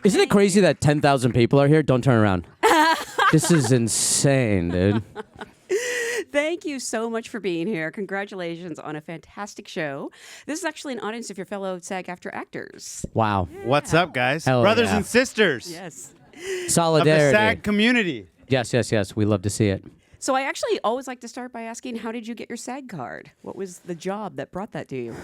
Isn't it crazy that 10,000 people are here? Don't turn around. This is insane, dude. Thank you so much for being here. Congratulations on a fantastic show. This is actually an audience of your fellow SAG-AFTRA actors. Wow. What's up, guys? Hell Brothers yeah. and sisters Yes. of Solidarity. the SAG community. Yes. We love to see it. So I actually always like to start by asking, how did you get your SAG card? What was the job that brought that to you?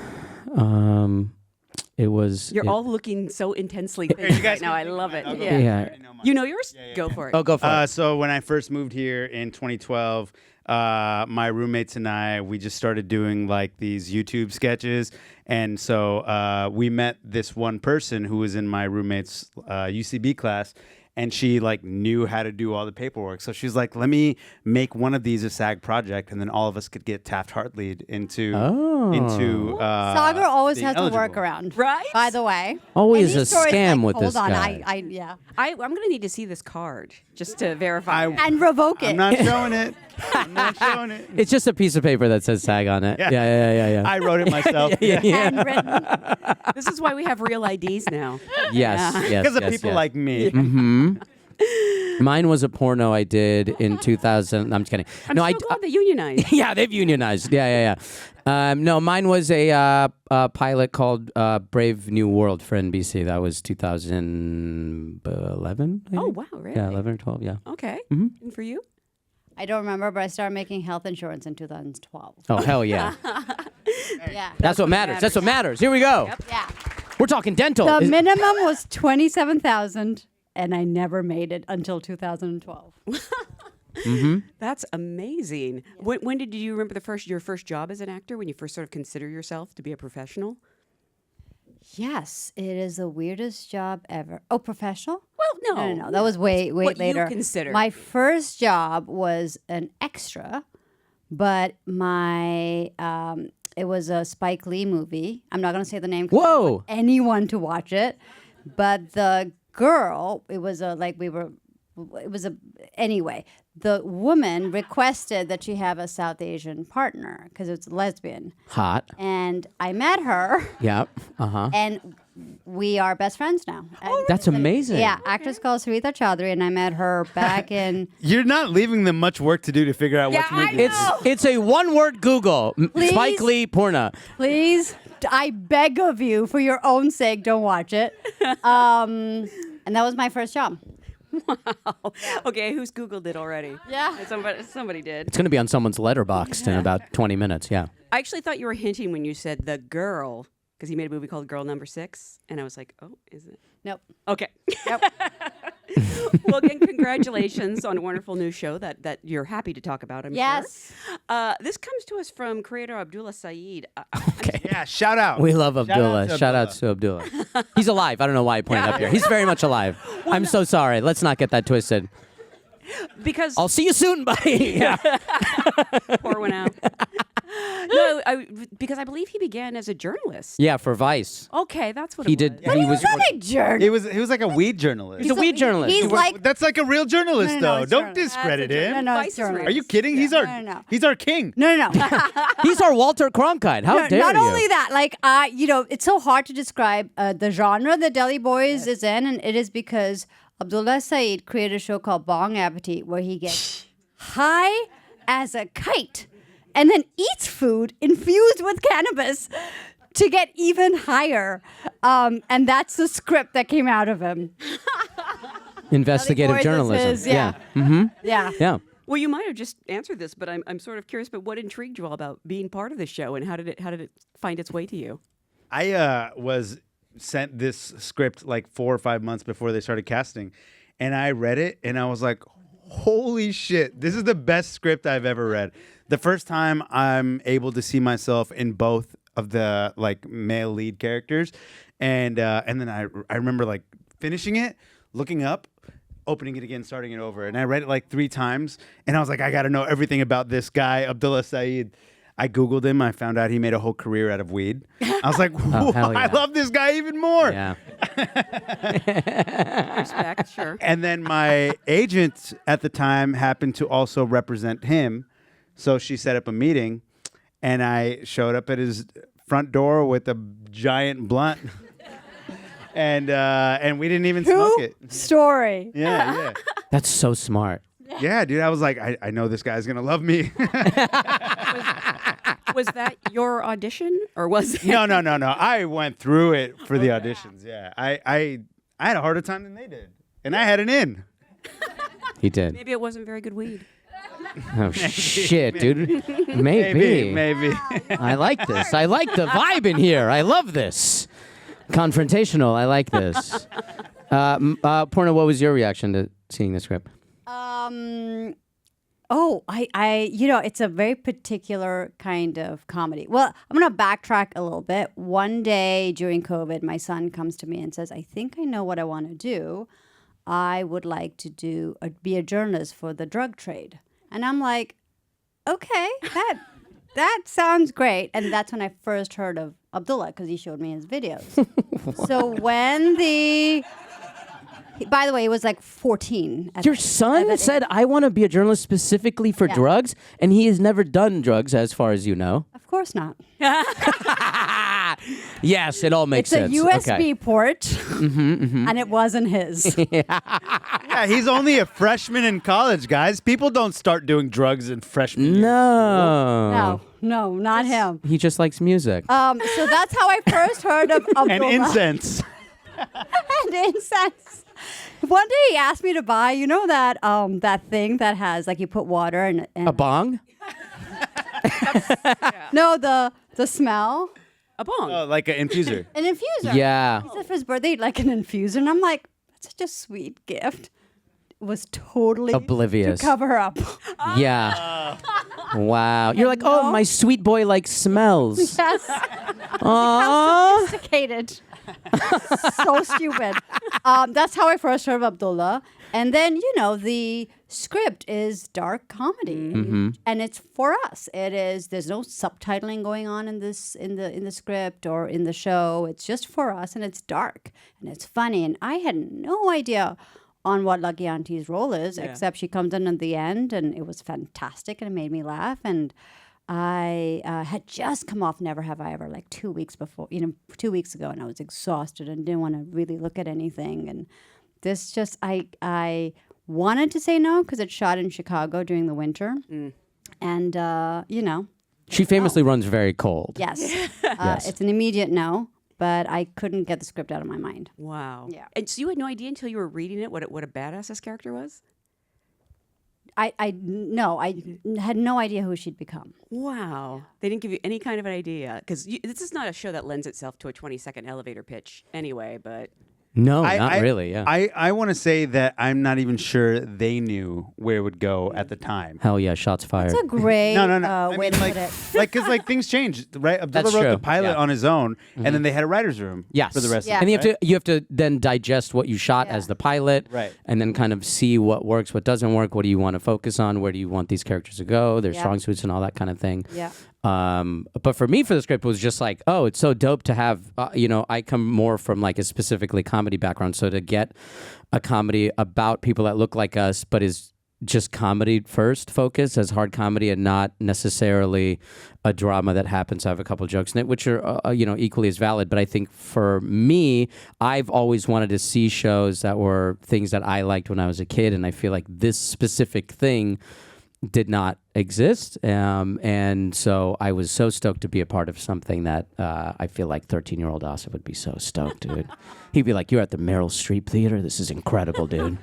It was. You're all looking so intensely you thinking guys right now. I can think love mine. it. I'll go Yeah. first. I Yeah. already know mine. You know yours? Yeah. Go for it. Oh, go for it. So when I first moved here in 2012, my roommates and I, we just started doing like these YouTube sketches. And so we met this one person who was in my roommate's UCB class. And she like knew how to do all the paperwork. So she's like, let me make one of these a SAG project. And then all of us could get Taft-Hartley'd into Saagar always being has eligible. a workaround. Right? By the way. Always And a these stories, scam like, with this hold on, guy. yeah. I'm going to need to see this card just to verify. And revoke it. I'm not showing it. I'm not showing it. It's just a piece of paper that says SAG on it. Yeah. I wrote it myself. Handwritten. This is why we have real IDs now. Yes. Because of people like me. Mine was a porno I did in 2000. I'm just kidding. I'm so glad they unionized. Yeah, they've unionized. Yeah. No, mine was a pilot called Brave New World for NBC. That was 2011. Oh, wow, really? Yeah, 11 or 12, yeah. Okay. And for you? I don't remember, but I started making health insurance in 2012. Oh, hell yeah. Yeah. That's what matters. That's what matters. Here we go. Yeah. We're talking dental. The minimum was 27,000, and I never made it until 2012. That's amazing. When did you remember your first job as an actor, when you first sort of consider yourself to be a professional? Yes, it is the weirdest job ever. Oh, professional? Well, No. That was way what you later. consider. My first job was an extra, but it was a Spike Lee movie. I'm not going to say the name. 'Cause I don't Whoa. want anyone to watch it. But the girl, anyway, the woman requested that she have a South Asian partner because it's lesbian. Hot. And I met her, Yeah. Uh-huh. and we are best friends now. That's amazing. Yeah, actress called Sarita Chaudhary, and I met her back in. You're not leaving them much work to do to figure out which movie. It's a one-word Google. Please? Spike Lee Poorna. Please, I beg of you, for your own sake, don't watch it. And that was my first job. Wow. Okay, who's Googled it already? Yeah. Somebody did. It's going to be on someone's letterboxd in about 20 minutes, yeah. I actually thought you were hinting when you said the girl, because he made a movie called Girl Number 6, and I was like, oh, is it? Nope. Okay. Yep. Well, again, congratulations on a wonderful new show that you're happy to talk about, I'm Yes. sure. This comes to us from creator Abdullah Saeed. Okay. Yeah, shout out. We love Abdullah. to Shout out to Abdullah. He's alive. I don't know why I pointed up here. He's very much alive. I'm so sorry. Let's not get that twisted. Because I'll see you soon, buddy. Yeah. pour one out. No, because I believe he began as a journalist. Yeah, for Vice. Okay, that's what He it did. was. He was. Not a jerk. He was like a weed journalist. He's a weed journalist. He's like. That's like a real journalist, No, though. it's Don't journalist. discredit That's a him. No, Vice it's is journalist. Are you kidding? He's our No. he's our king. No. He's our Walter Cronkite. How dare Not you? only that, like, it's so hard to describe the genre that Deli Boys is in, and it is because Abdullah Saeed created a show called Bong Appetit where he gets high as a kite and then eats food infused with cannabis to get even higher. And that's the script that came out of him. Investigative Boys is journalism. his, yeah. Yeah. Yeah. Well, you might have just answered this, but I'm sort of curious. But what intrigued you all about being part of the show, and how did it find its way to you? I was sent this script like 4 or 5 months before they started casting, and I read it, and I was like, holy shit, this is the best script I've ever read. The first time I'm able to see myself in both of the like male lead characters, and then I remember like finishing it, looking up, opening it again, starting it over, and I read it like 3 times, and I was like, I got to know everything about this guy, Abdullah Saeed. I Googled him. I found out he made a whole career out of weed. I was like, hell yeah. I love this guy even more. Yeah. Respect, sure. And then my agent at the time happened to also represent him. So she set up a meeting, and I showed up at his front door with a giant blunt. and we didn't even smoke True it. story. Yeah. That's so smart. Yeah, dude. I was like, I know this guy's gonna love me. Was that your audition, or was it? No. I went through it for the auditions. Yeah, I had a harder time than they did, and I had an in. He did. Maybe it wasn't very good weed. Oh shit, dude. Maybe. Maybe. I like this. I like the vibe in here. I love this. Confrontational. I like this. Poorna, what was your reaction to seeing the script? It's a very particular kind of comedy. Well, I'm going to backtrack a little bit. One day during COVID, my son comes to me and says, I think I know what I want to do. I would like to be a journalist for the drug trade. And I'm like, okay, that sounds great. And that's when I first heard of Abdullah, because he showed me his videos. So when by the way, he was like 14. Your son said, I want to be a journalist specifically for drugs, and he has never done drugs as far as you know. Of course not. Yes, it all makes It's sense. a USB Okay. port, and it wasn't his. Yeah, he's only a freshman in college, guys. People don't start doing drugs in freshman year. No. No, not him. He just likes music. So that's how I first heard of Abdullah. And incense. And incense. One day he asked me to buy, that thing that has, like, you put water and A bong? no, the smell. A bong. Oh, like an infuser. An infuser. Yeah. He said for his birthday, like an infuser. And I'm like, that's such a sweet gift. It was totally Oblivious. to cover up. Yeah. Wow. You're like, oh, my sweet boy likes smells. Yes. Aww. Sophisticated. So stupid. That's how I first heard of Abdullah. And then, the script is dark comedy. And it's for us. There's no subtitling going on in the script or in the show. It's just for us, and it's dark and it's funny. And I had no idea on what Lucky Auntie's role is, except she comes in at the end, and it was fantastic, and it made me laugh. And I had just come off Never Have I Ever, like 2 weeks before, 2 weeks ago, and I was exhausted and didn't want to really look at anything. And this just, I wanted to say no because it's shot in Chicago during the winter. And, She famously runs very cold. yes, Yes. it's an immediate no, but I couldn't get the script out of my mind. Wow. Yeah. And so you had no idea until you were reading it what a badass this character was? I had no idea who she'd become. Wow. They didn't give you any kind of an idea. Because this is not a show that lends itself to a 20-second elevator pitch anyway, but... No, not really, yeah. I want to say that I'm not even sure they knew where it would go at the time. Hell yeah, shots fired. It's a great No. way to put it. Because things changed, right? Abdullah That's wrote true. the pilot Yeah. on his own, and then they had a writer's room Yes. for the rest Yeah. of And it. you have to then digest what you shot Yeah. as the pilot, Right. And then kind of see what works, what doesn't work, what do you want to focus on, where do you want these characters to go, their Yeah. strong suits and all that kind of thing. Yeah. But for me, for the script, it was just like, oh, it's so dope to have. I come more from like a specifically comedy background, so to get a comedy about people that look like us, but is just comedy first focus as hard comedy and not necessarily a drama that happens to have a couple jokes in it, which are equally as valid. But I think for me, I've always wanted to see shows that were things that I liked when I was a kid, and I feel like this specific thing did not exist, and so I was so stoked to be a part of something that I feel like 13-year-old Asif would be so stoked, dude. He'd be like, "You're at the Meryl Streep Theater. This is incredible, dude.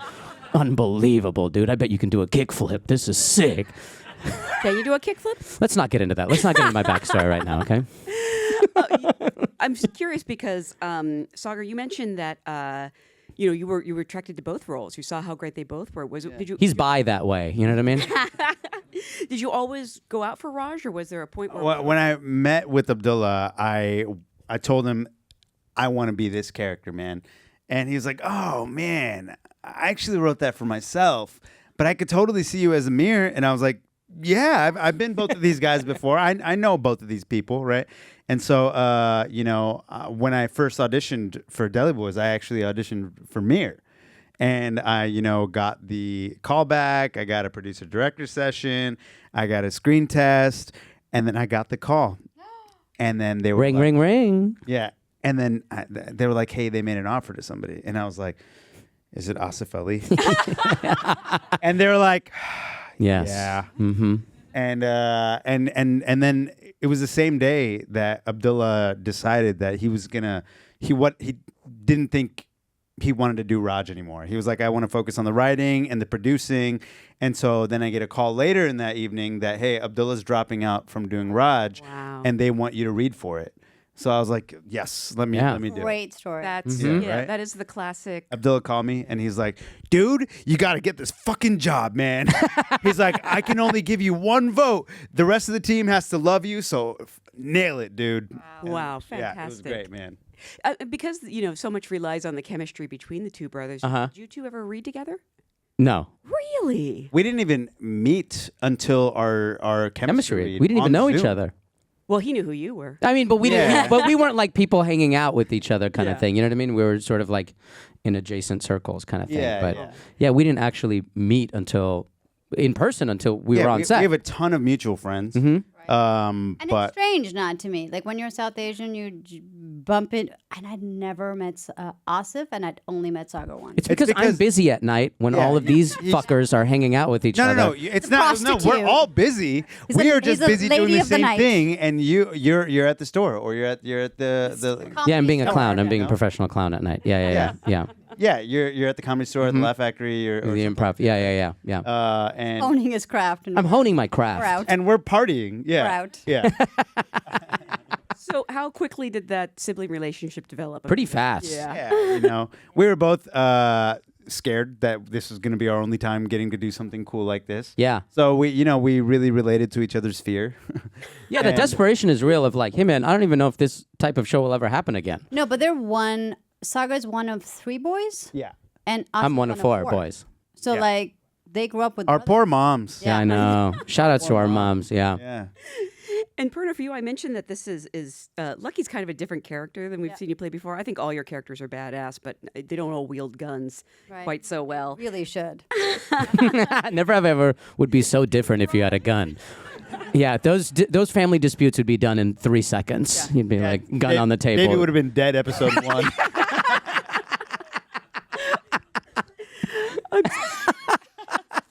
Unbelievable, dude. I bet you can do a kickflip. This is sick." Can you do a kickflip? Let's not get into that. Let's not get into my backstory right now, okay? I'm just curious because, Saagar, you mentioned that... you were attracted to both roles. You saw how great they both were. He's bi that way. You know what I mean? Did you always go out for Raj, or was there a point where... When I met with Abdullah, I told him, I want to be this character, man. And he was like, oh, man, I actually wrote that for myself, but I could totally see you as Amir. And I was like, yeah, I've been both of these guys before. I know both of these people, right? And so, when I first auditioned for Deli Boys, I actually auditioned for Mir. And I, got the callback. I got a producer-director session. I got a screen test. And then I got the call. And then they were Ring, like, ring, ring. Yeah. And then they were like, "Hey, they made an offer to somebody," and I was like, "Is it Asif Ali?" And they were like, Yes. "Yeah." Mm-hmm. And then it was the same day that Abdullah decided that he didn't think he wanted to do Raj anymore. He was like, I want to focus on the writing and the producing. And so then I get a call later in that evening that, hey, Abdullah's dropping out from doing Raj, Wow. and they want you to read for it. So I was like, yes, let me do it. Great story. That's right? that is the classic. Abdullah called me and he's like, dude, you got to get this fucking job, man. He's like, I can only give you one vote. The rest of the team has to love you. So nail it, dude. Wow, Yeah, fantastic. it was great, man. Because so much relies on the chemistry between the two brothers. Did you two ever read together? No. Really? We didn't even meet until our chemistry read We didn't even on know each Zoom. other. Well, he knew who you were. I mean, but we Yeah. didn't. But we weren't like people hanging out with each other kind Yeah. of thing. You know what I mean? We were sort of like in adjacent circles kind of thing. Yeah, but yeah. we didn't actually meet in person until we were on we set. have a ton of mutual friends. And But it's strange not to meet. Like when you're South Asian, you bump in. And I'd never met Asif, and I'd only met Saagar once. It's because I'm because- busy at night when Yeah. all of these fuckers are hanging out with each no, other. no, it's a not. No, we're prostitute. all busy. He's We a- are just he's a busy doing lady the of the same night. thing, and you're at the store or you're at the Yeah, I'm being a Comedy clown. store. I'm being a professional clown at night. Yeah. yeah. You're at the comedy store at the Laugh Factory or The something. improv. Yeah. And Honing his craft. And I'm honing my we're craft. out. and we're partying. Yeah, We're out. Yeah. So how quickly did that sibling relationship develop? Pretty fast. Yeah. Yeah, we were both scared that this was going to be our only time getting to do something cool like this. Yeah. So we really related to each other's fear. Yeah, the And- desperation is real of like, hey man, I don't even know if this type of show will ever happen again. No, but Sagar's one of 3 boys, Yeah. and I'm Asif's one of 4 boys. So Yeah. like they grew up with Our brothers. poor moms. Yeah, I know. Shout outs to our moms. Yeah. Yeah. And Poorna, for you, I mentioned that this is Lucky's kind of a different character than we've seen you play before. I think all your characters are badass, but they don't all wield guns Right. quite so well. Really should. Never have ever would be so different if you had a gun. Yeah, those family disputes would be done in 3 seconds. You'd be like, gun on the table. Baby would have been dead episode 1.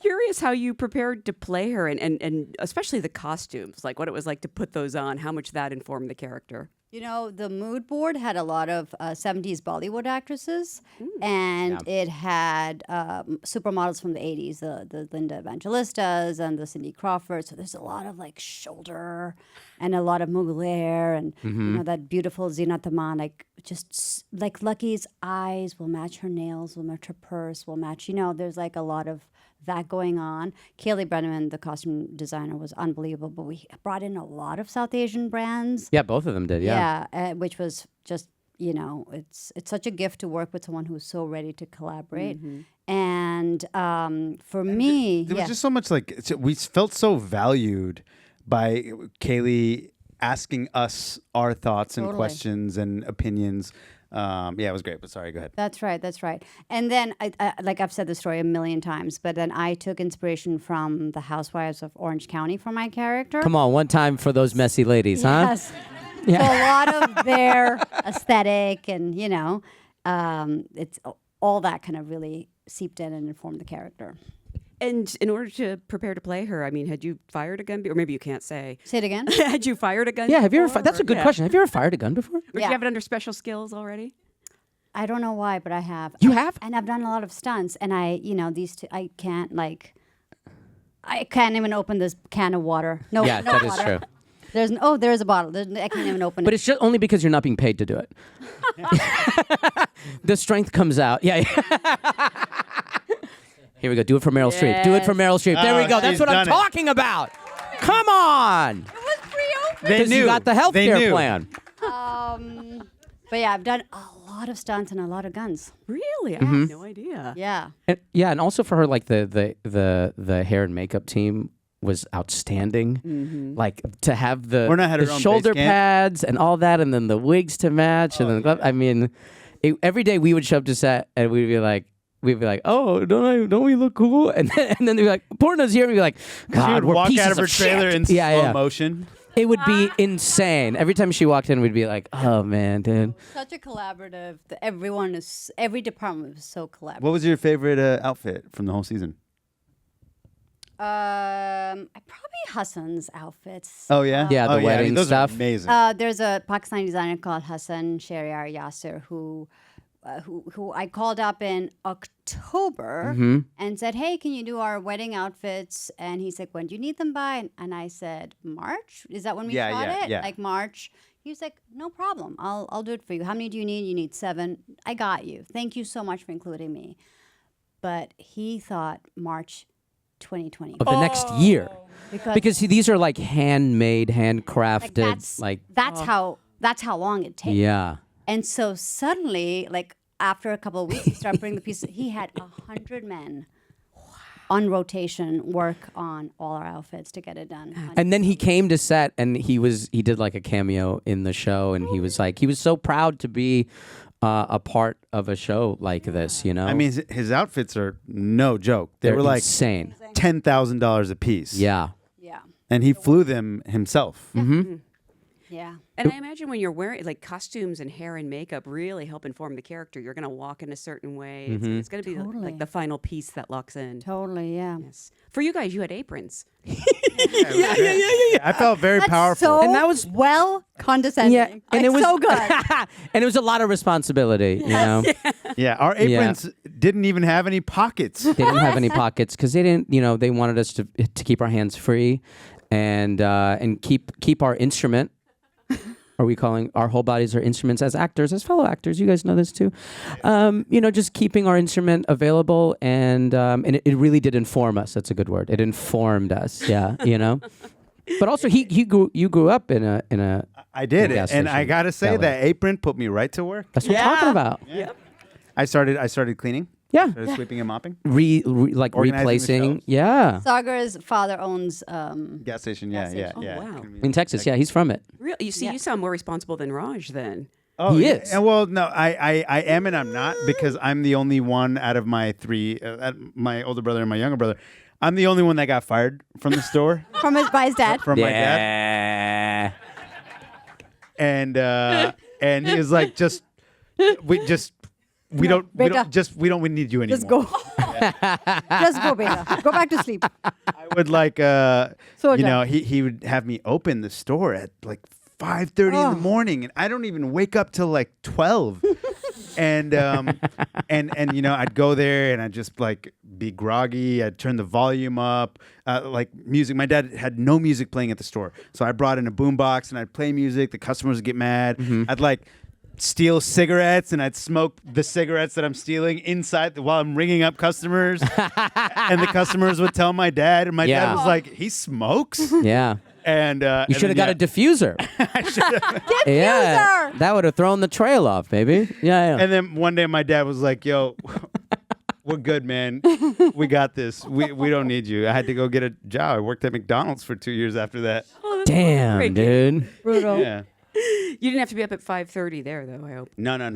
Curious how you prepared to play her and especially the costumes, like what it was like to put those on, how much that informed the character. You know, the mood board had a lot of 70s Bollywood actresses, and it had supermodels from the 80s, the Linda Evangelistas and the Cindy Crawford. So there's a lot of like shoulder and a lot of Mughal hair, and you know that beautiful Zeenat Aman, like just like Lucky's eyes will match her nails, will match her purse, will match. You know, there's like a lot of that going on. Kaylee Brenneman, the costume designer, was unbelievable. But we brought in a lot of South Asian brands. Yeah, both of them did. Yeah. Which was just, you know, it's such a gift to work with someone who's so ready to collaborate. And for me, There was just so much we felt so valued by Kaylee asking us our thoughts and Totally. questions and opinions. Yeah, it was great. But sorry, go ahead. That's right. That's right. And then, I like I've said the story a million times, but then I took inspiration from the Housewives of Orange County for my character. Come on, one time for those messy ladies, huh? Yes. So a lot of their aesthetic and, you know, it's all that kind of really seeped in and informed the character. And in order to prepare to play her, I mean, had you fired a gun? Or maybe you can't say. Say it again. Had you fired a gun? Yeah, have you ever? before, That's a or- good yeah. question. Have you ever fired a gun before? Or do Yeah. you have it under special skills already? I don't know why, but I have. You have? And I've done a lot of stunts, and these two, I can't even open this can of water. No, Yeah, no that is water. true. There's a bottle. I can't even open But it. it's just only because you're not being paid to do it. The strength comes out. Yeah. Here we go. Do it for Meryl Streep. Do it for Meryl Streep. There we Oh, go. That's she's what I'm done it. talking about. Come on. They Because you got the health They care knew. plan. But yeah, I've done a lot of stunts and a lot of guns. Really? I Mm-hmm. had no idea. Yeah. And also for her, like the hair and makeup team was outstanding. Like to have the, Poorna had her the own shoulder base camp. pads and all that, and then the wigs to match, and then glove. I mean, every day we would show up to set and we'd be like, oh, don't we look cool? And then they'd be like, Poorna's here. And we'd be like, She God, would we're walk pieces out of her trailer shit. in slow yeah. motion. It would be insane. Every time she walked in, we'd be like, "Oh man, dude." Such a collaborative. Every department was so collaborative. What was your favorite outfit from the whole season? Probably Hassan's outfits. Oh yeah, Yeah, the I mean, wedding those stuff. Are amazing. There's a Pakistani designer called Hassan Shahryar Yasser who I called up in October and said, "Hey, can you do our wedding outfits?" And he's like, "When do you need them by?" And I said, "March. Is that when we Yeah, shot yeah, it? yeah. Like March." He was like, "No problem. I'll do it for you. How many do you need? You need 7. I got you. Thank you so much for including me." But he thought March 2020 Of the next year, because these are like handmade, handcrafted, like that's how long it takes. yeah. And so suddenly, like after a couple of weeks, he started putting the pieces. He had 100 men on rotation work on all our outfits to get it done. And then he came to set, and he did like a cameo in the show, and he was so proud to be a part of a show like this. You know, I mean, his outfits are no joke. They they're were like insane. $10,000 a piece. Yeah. Yeah, And he flew them himself. yeah. And I imagine when you're wearing like costumes and hair and makeup really help inform the character. You're going to walk in a certain way. It's going to be Totally. like the final piece that locks in. Totally, yeah. Yes. For you guys, you had aprons. I felt very That's powerful. so And that was- well condescending. Yeah, and it was so good. and it was a lot of responsibility. You know, Yeah, our aprons didn't even have any pockets. they didn't have any pockets because they didn't. You know, they wanted us to keep our hands free, and keep our instrument. Are we calling our whole bodies our instruments as actors, as fellow actors? You guys know this too. You know, just keeping our instrument available, and it really did inform us. That's a good word. It informed us. Yeah, you know. But also, you grew up in a. I did, gas and I station gotta say ballet. that apron put me right to work. That's what I'm talking about. Yep. I started cleaning. Yeah. Started sweeping and mopping. Like Organizing the replacing. shelves. Yeah. Sagar's father owns Gas station. Yeah, Gas yeah, station. Oh, yeah. wow. In Texas. Yeah, he's from it. Real, you see, Yeah. you sound more responsible than Raj then. Oh, He yeah. is. And well, no, I am and I'm not, because I'm the only one out of my 3, my older brother and my younger brother. I'm the only one that got fired from the store by his dad. from my dad. And he was like, we don't we need you anymore. Just go. Just go, beta. Go back to sleep. I would like Soja. he would have me open the store at like 5:30 in the morning, and I don't even wake up till like 12. and you know, I'd go there and I'd just like be groggy. I'd turn the volume up, like music. My dad had no music playing at the store, so I brought in a boombox and I'd play music. The customers would get mad. I'd like steal cigarettes, and I'd smoke the cigarettes that I'm stealing inside while I'm ringing up customers. And the customers would tell my dad, and my Yeah. dad was like, "He smokes." Yeah. And You should have got a diffuser. Yeah, that would have thrown the trail off, baby. Yeah, yeah. And then one day my dad was like, "Yo, we're good, man. We got this. We don't need you." I had to go get a job. I worked at McDonald's for 2 years after that. Oh, that's Damn, great. dude. Brutal. Yeah. You didn't have to be up at 5:30 there, though, I hope. No. No.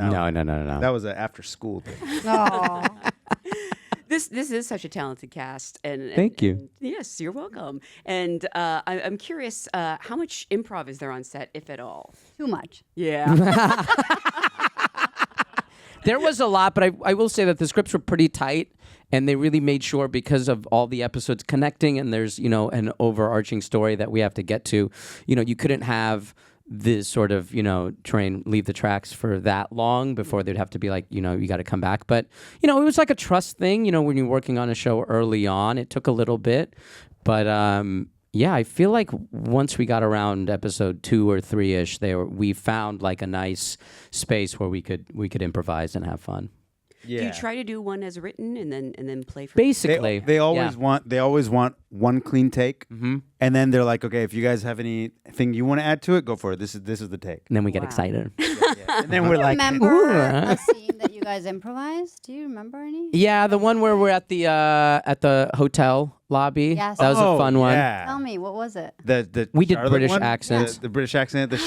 That was an after school thing. Aw. This is such a talented cast. And Thank you. and yes, you're welcome. And I'm curious, how much improv is there on set, if at all? Too much. Yeah. There was a lot, but I will say that the scripts were pretty tight, and they really made sure, because of all the episodes connecting, and there's, you know, an overarching story that we have to get to, you know, you couldn't have this sort of, you know, train leave the tracks for that long before they'd have to be like, you know, you got to come back. But, you know, it was like a trust thing, you know, when you're working on a show early on, it took a little bit, but yeah, I feel like once we got around episode 2 or 3-ish, we found like a nice space where we could improvise and have fun. Yeah. Do you try to do one as written and then play for Basically, They always yeah. want one clean take, and then they're like, "Okay, if you guys have anything you want to add to it, go for it. This is the take." And then we get Wow. excited. And then we're like, Remember Ooh. a scene that you guys improvised? Do you remember any? Yeah, the one where we're at the hotel lobby. Yes. That was a fun one. Yeah. Tell me, what was it? The We did Charlotte British one? accents. The British accent, the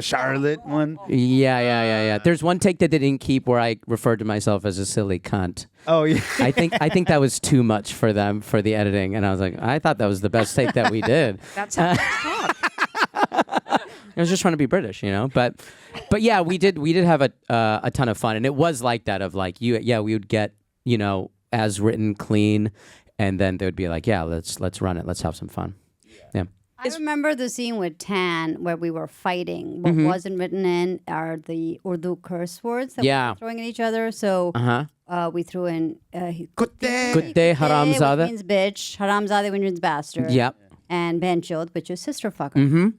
Charlotte one. Yeah. There's one take that they didn't keep where I referred to myself as a silly cunt. Oh yeah. I think that was too much for them for the editing, and I was like, I thought that was the best take that we did. That's how you talk. I was just trying to be British, But yeah, we did have a ton of fun, and it was like that of like we would get as written, clean, and then they would be like, yeah, let's run it, let's have some fun. Yeah. I remember the scene with Tan where we were fighting. What wasn't written in are the Urdu curse words that we were throwing at each other. So we threw in Kutte, haramzada, which means bitch, haramzada, which means bastard. Yep. And benchot, which is sister fucker. Mm-hmm.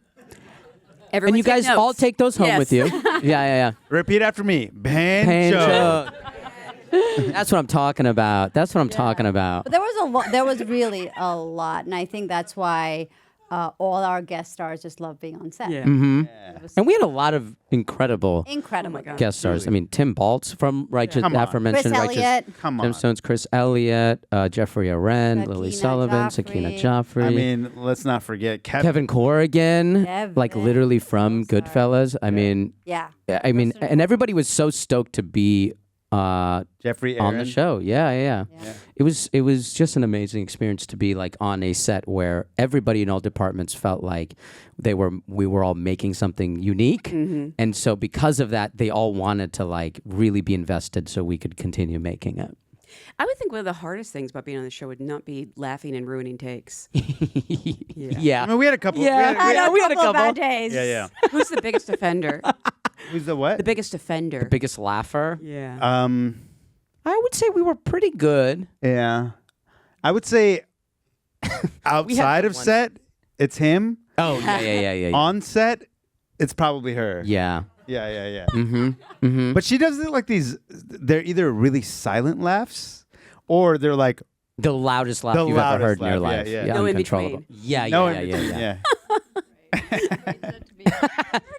Everyone And you take guys notes. all take those home Yes. with you. Yeah. Repeat after me. Banjo. Banjo. That's what I'm talking about. That's what I'm talking about. But there was a lot. There was really a lot, and I think that's why all our guest stars just love being on set. Yeah. And we had a lot of incredible Incredible. guest stars. I mean, Tim Baltz from Righteous, Come on. aforementioned Chris Righteous Elliott. Come on. Gemstones, Chris Elliott, Jeffrey Arendt, Lily Sakina Sullivan, Joffrey. Sakina Joffrey. I mean, let's not forget Kevin Corrigan, like Kevin. literally from Goodfellas. I mean, Yeah. and everybody was so stoked to be Jeffrey on Aaron. the show. Yeah. It was just an amazing experience to be like on a set where everybody in all departments felt like we were all making something unique, and so because of that, they all wanted to like really be invested so we could continue making it. I would think one of the hardest things about being on the show would not be laughing and ruining takes. Yeah. I mean, we had a couple. Yeah. We had a couple. bad days. Yeah. Who's the biggest offender? Who's the what? The biggest offender. Biggest laugher. Yeah. I would say we were pretty good. Yeah. I would say outside good of ones. set, it's him. Oh yeah. On set, it's probably her. Yeah. Yeah. Mm-hmm. But she does it like these. They're either really silent laughs, or they're like The loudest laugh The you've ever heard loudest in your laugh, life. yeah. No in uncontrollable. between. Yeah. no in between. Yeah.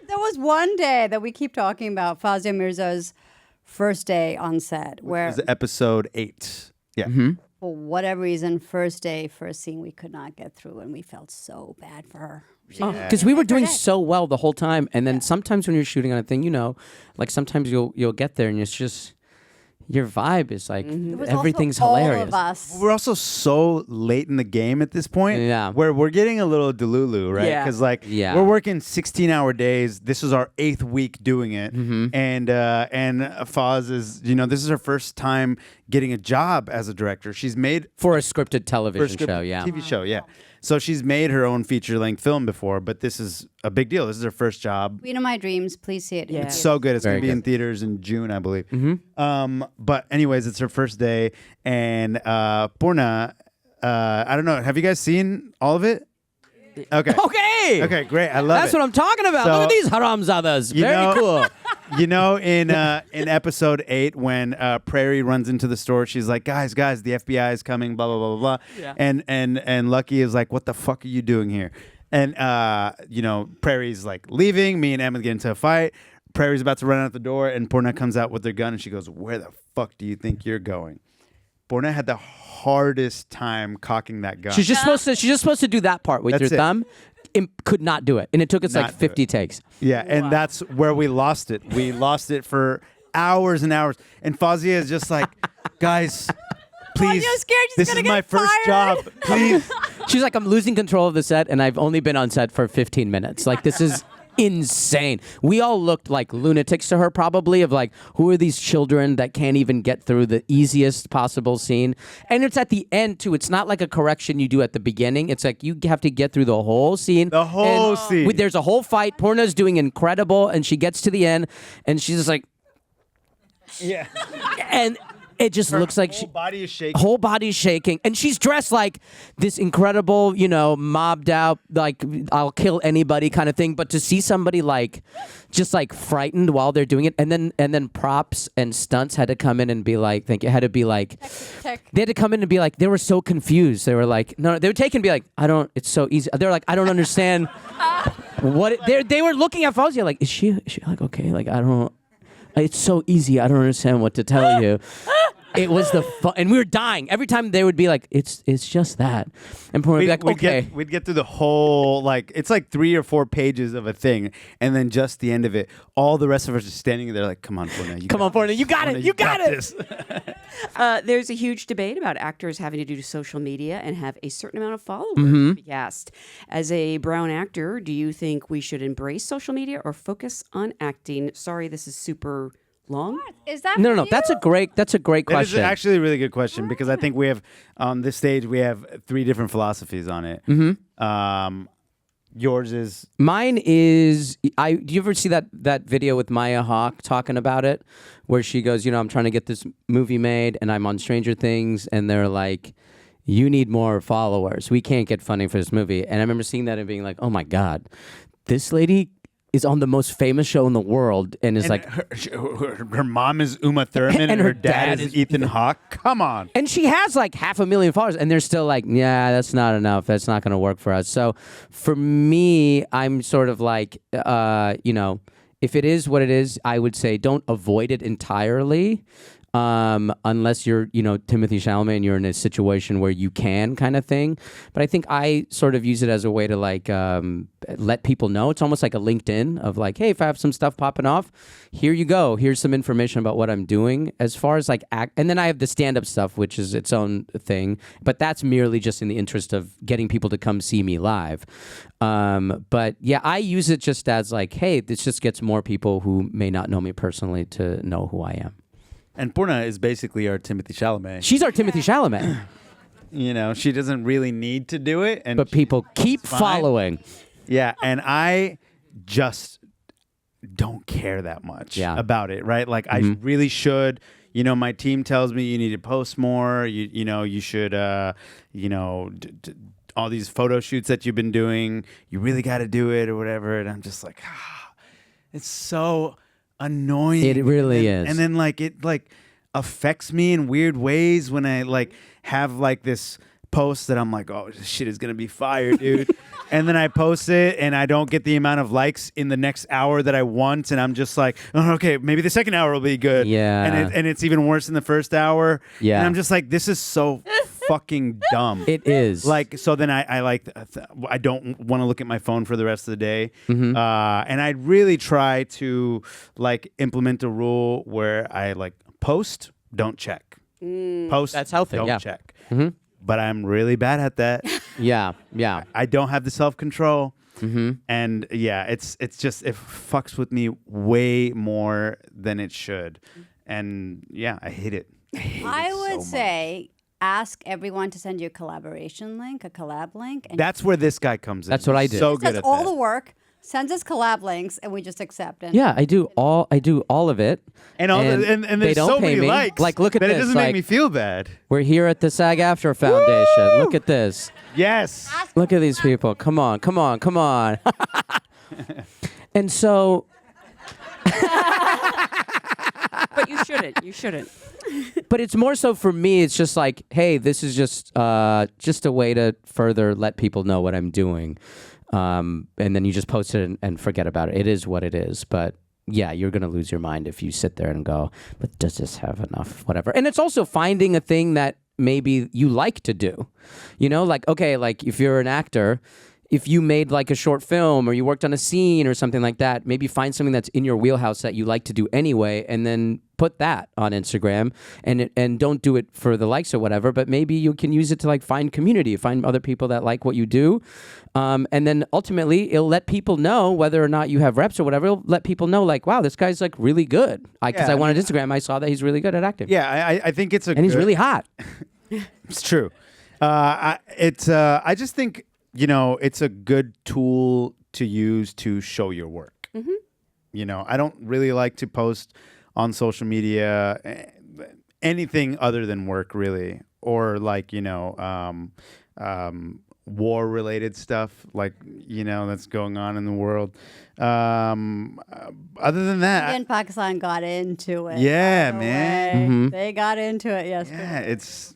There was one day that we keep talking about, Fazia Mirza's first day on set, where This is episode 8. Yeah. Mm-hmm. for whatever reason, first scene we could not get through, and we felt so bad for her. Because we were doing so well the whole time, and then sometimes when you're shooting on a thing, like sometimes you'll get there and it's just your vibe is like It was everything's also hilarious. All of us. We're also so late in the game at this point. Yeah. Where we're getting a little delulu, right? Yeah. Because Yeah. we're working 16-hour days. This is our 8th week doing it, Mm-hmm. and Foz is, this is her first time getting a job as a director. She's made For a scripted television script- show, yeah. TV show, yeah. So she's made her own feature-length film before, but this is a big deal. This is her first job. Queen of My Dreams, please see it. Yeah. It's so good. It's Very going to be in good. theaters in June, I believe. But anyways, it's her first day, and Poorna, I don't know. Have you guys seen all of it? Okay. Okay. Okay, great. I love That's it. what I'm talking about. So- Look at these haramzadas. You Very know- cool. In episode 8, when Prairie runs into the store, she's like, guys, the FBI is coming, blah, blah, blah, blah, blah. Yeah. And Lucky is like, what the fuck are you doing here? And, Prairie's like leaving. Me and Emma get into a fight. Prairie's about to run out the door, and Poorna comes out with their gun, and she goes, where the fuck do you think you're going? Poorna had the hardest time cocking that gun. She's just supposed to do that part with That's your it. thumb. Could not do it. And it took us Not like do 50 it. takes. Yeah, and that's where we lost it. We lost it for hours and hours. And Fazia is just like, guys, please, Fazia's scared she's this gonna is my get first fired." job. Please. She's like, I'm losing control of the set, and I've only been on set for 15 minutes. Like, this is insane. We all looked like lunatics to her, probably, of like, who are these children that can't even get through the easiest possible scene? And it's at the end, too. It's not like a correction you do at the beginning. It's like you have to get through the whole scene. The whole And scene. There's a whole fight. Poorna's doing incredible, and she gets to the end, and she's just like, Yeah. and it just looks like Whole body is shaking. whole body's shaking, and she's dressed like this incredible, mobbed out, like I'll kill anybody kind of thing. But to see somebody like just like frightened while they're doing it, and then props and stunts had to come in and be like, they had to come in and be like, they were so confused. They were like, no, they would take and be like, it's so easy. They're like, I don't understand they were looking at Fauzi like, is she like okay? Like, I don't. It's so easy. I don't understand what to tell you. It was and we were dying every time they would be like, "It's just that," and Poorna would be like, "Okay." We'd get through the whole, like, it's like 3 or 4 pages of a thing, and then just the end of it, all the rest of us are standing there like, "Come on, Poorna, Come on, Poorna, you got it, you got it." this." There's a huge debate about actors having to do social media and have a certain amount of followers Mm-hmm. to be asked. As a brown actor, do you think we should embrace social media or focus on acting? Sorry, this is super long. Is that No, for no, you? that's a great That is question. actually a really good question because I think we have, on this stage, we have 3 different philosophies on it. Yours is... Mine is do you ever see that video with Maya Hawke talking about it, where she goes, I'm trying to get this movie made, and I'm on Stranger Things, and they're like, you need more followers. We can't get funding for this movie. And I remember seeing that and being like, oh my God, this lady is on the most famous show in the world and is like, her mom is Uma Thurman and her dad is Ethan Hawke. Come on. and she has like 500,000 followers, and they're still like, yeah, that's not enough. That's not going to work for us. So for me, I'm sort of like, if it is what it is, I would say don't avoid it entirely. Unless you're, Timothy Chalamet and you're in a situation where you can, kind of thing. But I think I sort of use it as a way to like let people know. It's almost like a LinkedIn of like, hey, if I have some stuff popping off, here you go. Here's some information about what I'm doing. As far as like and then I have the stand-up stuff, which is its own thing. But that's merely just in the interest of getting people to come see me live. But yeah, I use it just as like, hey, this just gets more people who may not know me personally to know who I am. And Poorna is basically our Timothy Chalamet. She's our Timothy Chalamet. She doesn't really need to do it. And But people keep fine. following. Yeah, and I just don't care that much about it, right? Like, I really should. My team tells me you need to post more. You should, all these photo shoots that you've been doing, you really got to do it or whatever. And I'm just like, it's so annoying. It really is. And then it affects me in weird ways when I have this post that I'm like, oh, this shit is gonna be fire, dude. And then I post it and I don't get the amount of likes in the next hour that I want, and I'm just like, oh, okay, maybe the second hour will be good. Yeah. And it's even worse in the first hour. Yeah. And I'm just like, this is so fucking dumb. It is. So then I don't want to look at my phone for the rest of the day. And I really try to implement a rule where I post, don't check. Post, That's healthy, don't yeah. check. But I'm really bad at that. yeah. I don't have the self-control. And yeah, it fucks with me way more than it should. And yeah, I hate it. I would say ask everyone to send you a collaboration link, a collab link. And That's where this guy comes in. That's what I did. So he good does at all that. the work, sends us collab links, and we just accept it. Yeah, I do all of it. And they there's don't so pay many me. likes Like, look at that this. it doesn't make me feel bad. We're here at the SAG-AFTRA Foundation. Look at this. Yes. Look at these people. Come on. And so, But you shouldn't. You shouldn't. but it's more so for me. It's just like, hey, this is just a way to further let people know what I'm doing. And then you just post it and forget about it. It is what it is. But yeah, you're going to lose your mind if you sit there and go, but does this have enough? Whatever. And it's also finding a thing that maybe you like to do. If you're an actor, if you made a short film or you worked on a scene or something like that, maybe find something that's in your wheelhouse that you like to do anyway, and then put that on Instagram, and don't do it for the likes or whatever, but maybe you can use it to find community, find other people that like what you do. And then ultimately it'll let people know whether or not you have reps or whatever. It'll let people know wow, this guy's really good. Because I wanted Instagram. I saw that he's really good at acting. Yeah, I think it's and he's really hot. It's true. I just think, it's a good tool to use to show your work. I don't really like to post on social media anything other than work, really, or war-related stuff, that's going on in the world. Other than that, India and Pakistan got into it. Yeah, by the man. way. They got into it yesterday. yeah, it's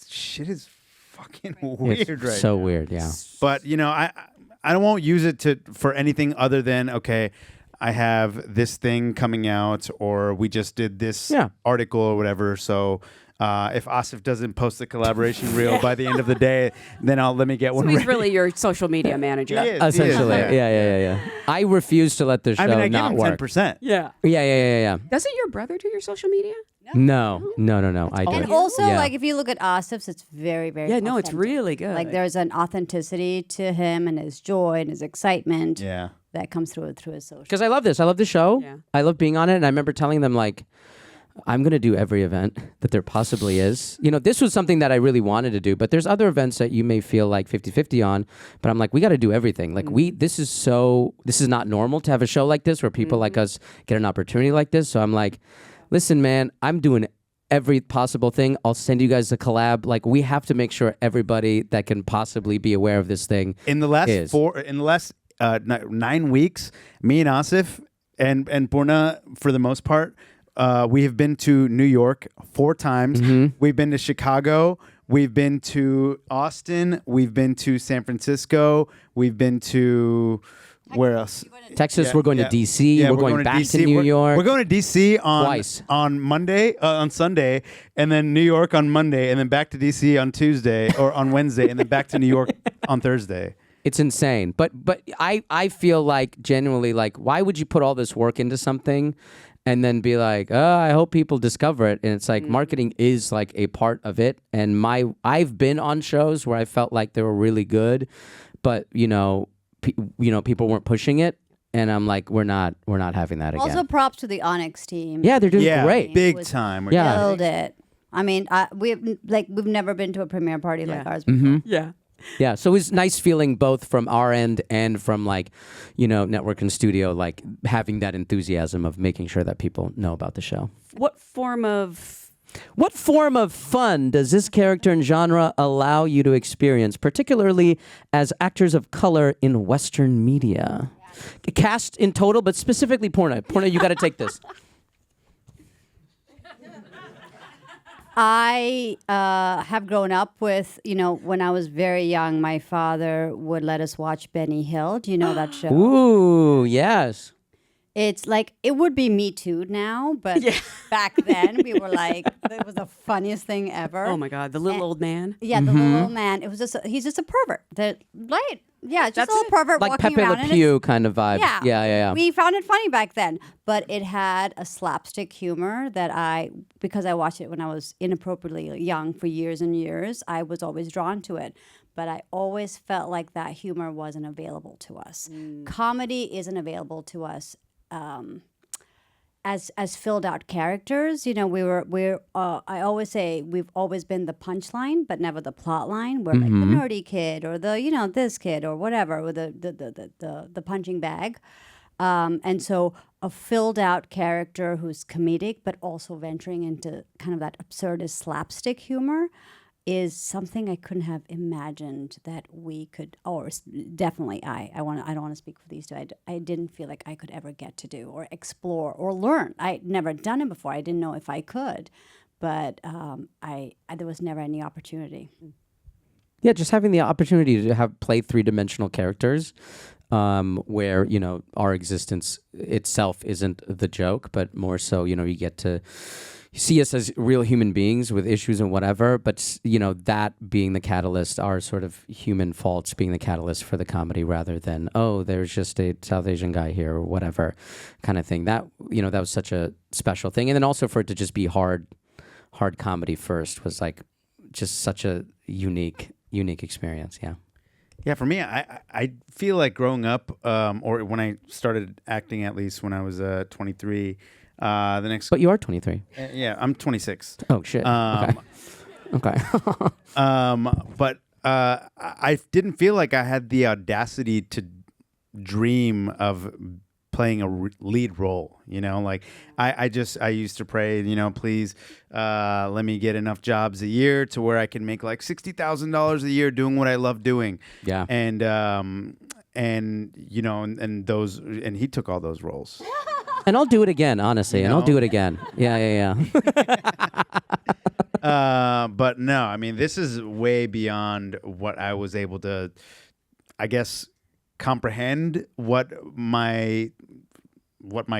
shit is fucking weird It's right so now. weird, yeah. But I won't use it for anything other than, okay, I have this thing coming out, or we just did this article or whatever. So If Asif doesn't post the collaboration reel by the end of the day, then let me get one. So he's ready. really your social media manager. He is, he is, Essentially, yeah. yeah. I refuse to let the show I mean, I give not him work. 10%. Yeah. Yeah. Doesn't your brother do your social media? No. I all don't. And also, Yeah. like, if you look at Asif's, it's very, very Yeah, no, it's authentic. really good. Like, there's an authenticity to him and his joy and his excitement Yeah. that comes through his social. Because I love this. I love the show. Yeah. I love being on it. And I remember telling them, like, I'm going to do every event that there possibly is. You know, this was something that I really wanted to do, but there's other events that you may feel like 50-50 on. But I'm like, we got to do everything. Like, this is not normal to have a show like this where people like us get an opportunity like this. So I'm like, listen, man, I'm doing every possible thing. I'll send you guys a collab. Like, we have to make sure everybody that can possibly be aware of this thing In the last is. 9 weeks, me and Asif and Poorna, for the most part, we have been to New York 4 times. We've been to Chicago. We've been to Austin. We've been to San Francisco. We've been to where else? Texas, Yeah, we're going yeah. to DC. Yeah, we're going back DC. to New York. We're going to DC Twice. on Monday, on Sunday, and then New York on Monday, and then back to DC on Tuesday or on Wednesday, and then back to New York on Thursday. It's insane. But I feel like genuinely, like, why would you put all this work into something and then be like, oh, I hope people discover it? And it's like marketing is like a part of it. And I've been on shows where I felt like they were really good, but people weren't pushing it. And I'm like, we're not having that again. Also, props to the Onyx team. Yeah, they're doing Yeah, great. big Was- time. Yeah. Killed it. I mean, we've never been to a premiere party like ours before. yeah. Yeah, so it was nice feeling both from our end and from network and studio, like having that enthusiasm of making sure that people know about the show. What form of fun does this character and genre allow you to experience, particularly as actors of color in Western media? Cast in total, but specifically Poorna. Poorna, you got to take this. I have grown up with, when I was very young, my father would let us watch Benny Hill. Do you know that show? Ooh, yes. It's like, it would be Me Too now, but back then we were like, it was the funniest thing ever. oh my god, the little old man? Yeah, the little old man. It was he's just a pervert. Yeah, just That's a little it. pervert Like walking Pepe around. Le and Pew kind of vibe. Yeah. Yeah. We found it funny back then, but it had a slapstick humor that because I watched it when I was inappropriately young for years and years, I was always drawn to it. But I always felt like that humor wasn't available to us. Comedy isn't available to us as filled out characters. I always say we've always been the punchline, but never the plot line. We're like the nerdy kid or the this kid or whatever, or the punching bag. And so a filled out character who's comedic, but also venturing into kind of that absurdist slapstick humor is something I couldn't have imagined that we could, or definitely I don't want to speak for these two. I didn't feel like I could ever get to do or explore or learn. I'd never done it before. I didn't know if I could, but there was never any opportunity. Yeah, just having the opportunity to play 3-dimensional characters where, our existence itself isn't the joke, but more so, you get to see us as real human beings with issues and whatever, but that being the catalyst, our sort of human faults being the catalyst for the comedy rather than, oh, there's just a South Asian guy here or whatever kind of thing. That, that was such a special thing. And then also for it to just be hard comedy first was like just such a unique experience. Yeah. Yeah, for me, I feel like growing up, or when I started acting, at least when I was 23, But you are 23. Yeah, I'm 26. Oh shit. Okay. But I didn't feel like I had the audacity to dream of playing a lead role. Like I used to pray, please let me get enough jobs a year to where I can make like $60,000 a year doing what I love doing. Yeah. And he took all those roles. And I'll do it again, honestly. And I'll do it again. Yeah. But no, I mean, this is way beyond what I was able to, I guess, comprehend what my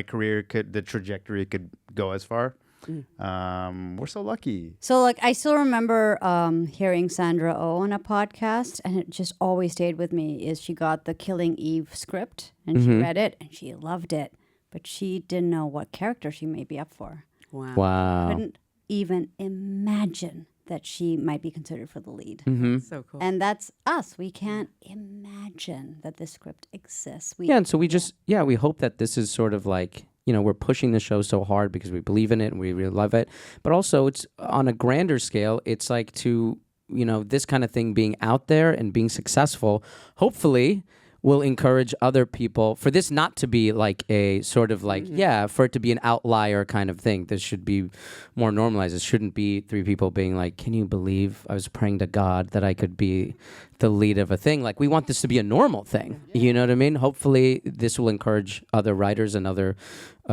career the trajectory could go as far. We're so lucky. So, like, I still remember hearing Sandra Oh on a podcast, and it just always stayed with me. Is she got the Killing Eve script, and she read it, and she loved it, but she didn't know what character she may be up for. Wow. Wow. Couldn't even imagine that she might be considered for the lead. So cool. And that's us. We can't imagine that this script exists. Yeah, and so we hope that this is sort of like, we're pushing the show so hard because we believe in it and we really love it. But also it's on a grander scale, it's like to, this kind of thing being out there and being successful, hopefully will encourage other people for this not to be like a sort of like, for it to be an outlier kind of thing. This should be more normalized. It shouldn't be three people being like, can you believe I was praying to God that I could be the lead of a thing? Like, we want this to be a normal thing. You know what I mean? Hopefully this will encourage other writers and other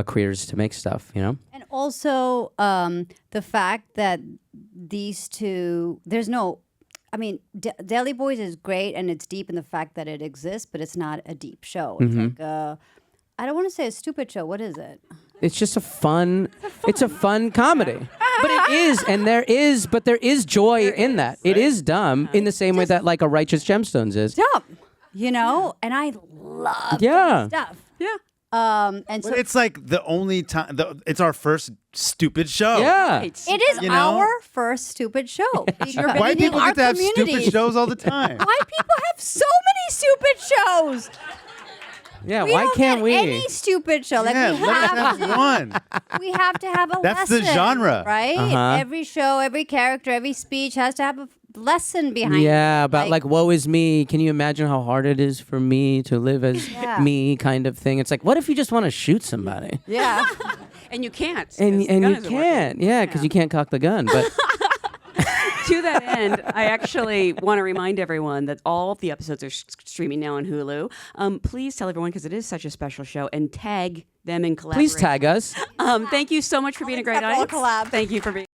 creators to make stuff, And also the fact that these two, Deli Boys is great and it's deep in the fact that it exists, but it's not a deep show. It's like I don't want to say a stupid show. What is it? it's just a fun comedy. But it is, and there is joy in that. It is dumb in the same way that like a Righteous Gemstones is. Dumb, and I love dumb stuff. Yeah. And so But it's like the only time. It's our first stupid show. Yeah. Right. it is our first stupid show. White people get to have stupid shows all the time. White people have so many stupid shows. Yeah, We why don't can't get we? any stupid show. Like Yeah, we let us have, have one. we have to have a That's lesson. the genre. right? Uh-huh. Every show, every character, every speech has to have a lesson behind it. Yeah, about like woe is me. Can you imagine how hard it is for me to live as Yeah. me kind of thing? It's like, what if you just want to shoot somebody? Yeah. And you can't. 'cause And the you gun isn't working. can't. Yeah, because you can't cock the gun. But To that end, I actually want to remind everyone that all of the episodes are streaming now on Hulu. Please tell everyone, because it is such a special show, and tag them in collaboration. please tag us. Thank you so much for being a great accept all audience. collabs. Thank you for being.